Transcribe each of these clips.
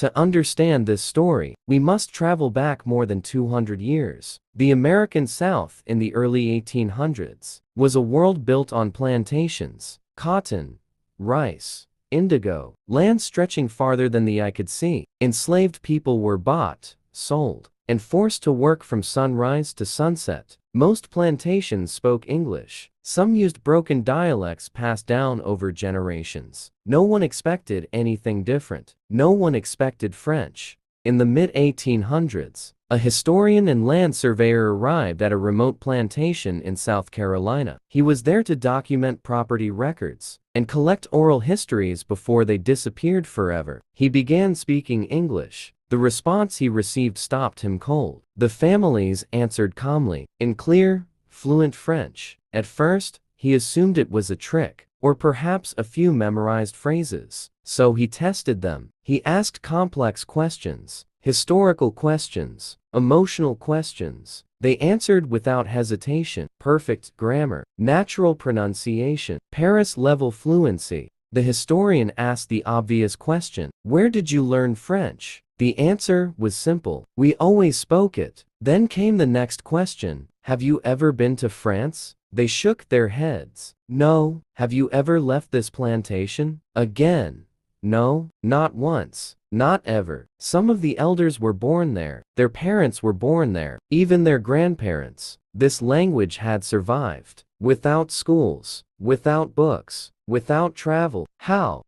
To understand this story, we must travel back more than 200 years. The American South in the early 1800s was a world built on plantations, cotton, rice, indigo, land stretching farther than the eye could see. Enslaved people were bought, sold, and forced to work from sunrise to sunset. Most plantations spoke English. Some used broken dialects passed down over generations. No one expected anything different. No one expected French. In the mid-1800s, a historian and land surveyor arrived at a remote plantation in South Carolina. He was there to document property records and collect oral histories before they disappeared forever. He began speaking English. The response he received stopped him cold. The families answered calmly, in clear, fluent French. At first, he assumed it was a trick, or perhaps a few memorized phrases. So he tested them. He asked complex questions, historical questions, emotional questions. They answered without hesitation. Perfect grammar, natural pronunciation, Paris-level fluency. The historian asked the obvious question, "Where did you learn French?" The answer was simple, "We always spoke it." Then came the next question, "Have you ever been to France?" They shook their heads. "No." "Have you ever left this plantation?" Again. "No, not once, not ever." Some of the elders were born there. Their parents were born there. Even their grandparents. This language had survived. Without schools, without books, without travel. How?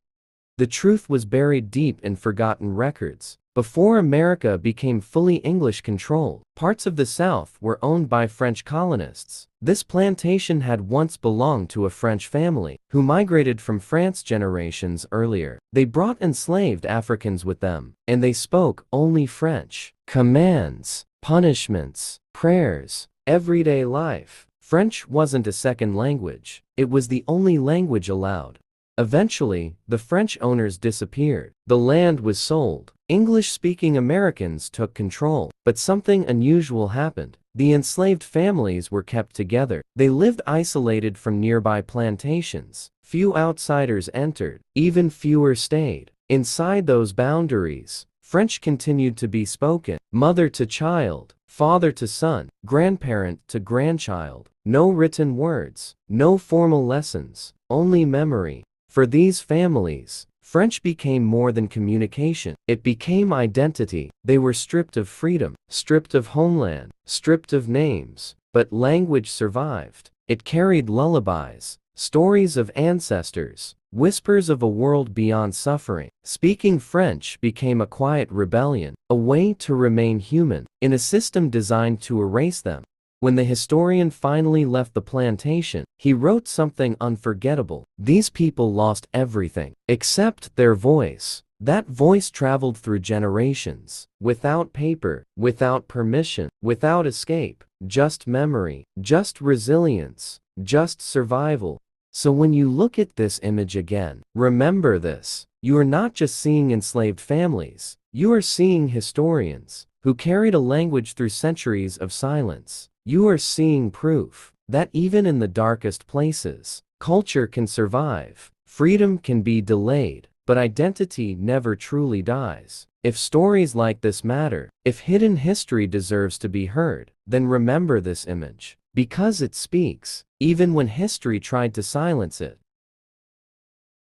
The truth was buried deep in forgotten records. Before America became fully English-controlled, parts of the South were owned by French colonists. This plantation had once belonged to a French family, who migrated from France generations earlier. They brought enslaved Africans with them, and they spoke only French. Commands, punishments, prayers, everyday life. French wasn't a second language. It was the only language allowed. Eventually, the French owners disappeared. The land was sold. English-speaking Americans took control. But something unusual happened. The enslaved families were kept together. They lived isolated from nearby plantations. Few outsiders entered. Even fewer stayed. Inside those boundaries, French continued to be spoken. Mother to child, father to son, grandparent to grandchild. No written words, no formal lessons, only memory. For these families, French became more than communication. It became identity. They were stripped of freedom, stripped of homeland, stripped of names. But language survived. It carried lullabies, stories of ancestors, whispers of a world beyond suffering. Speaking French became a quiet rebellion, a way to remain human, in a system designed to erase them. When the historian finally left the plantation, he wrote something unforgettable. These people lost everything, except their voice. That voice traveled through generations, without paper, without permission, without escape, just memory, just resilience, just survival. So when you look at this image again, remember this. You are not just seeing enslaved families, you are seeing historians who carried a language through centuries of silence. You are seeing proof that even in the darkest places, culture can survive, freedom can be delayed, but identity never truly dies. If stories like this matter, if hidden history deserves to be heard, then remember this image, because it speaks, even when history tried to silence it.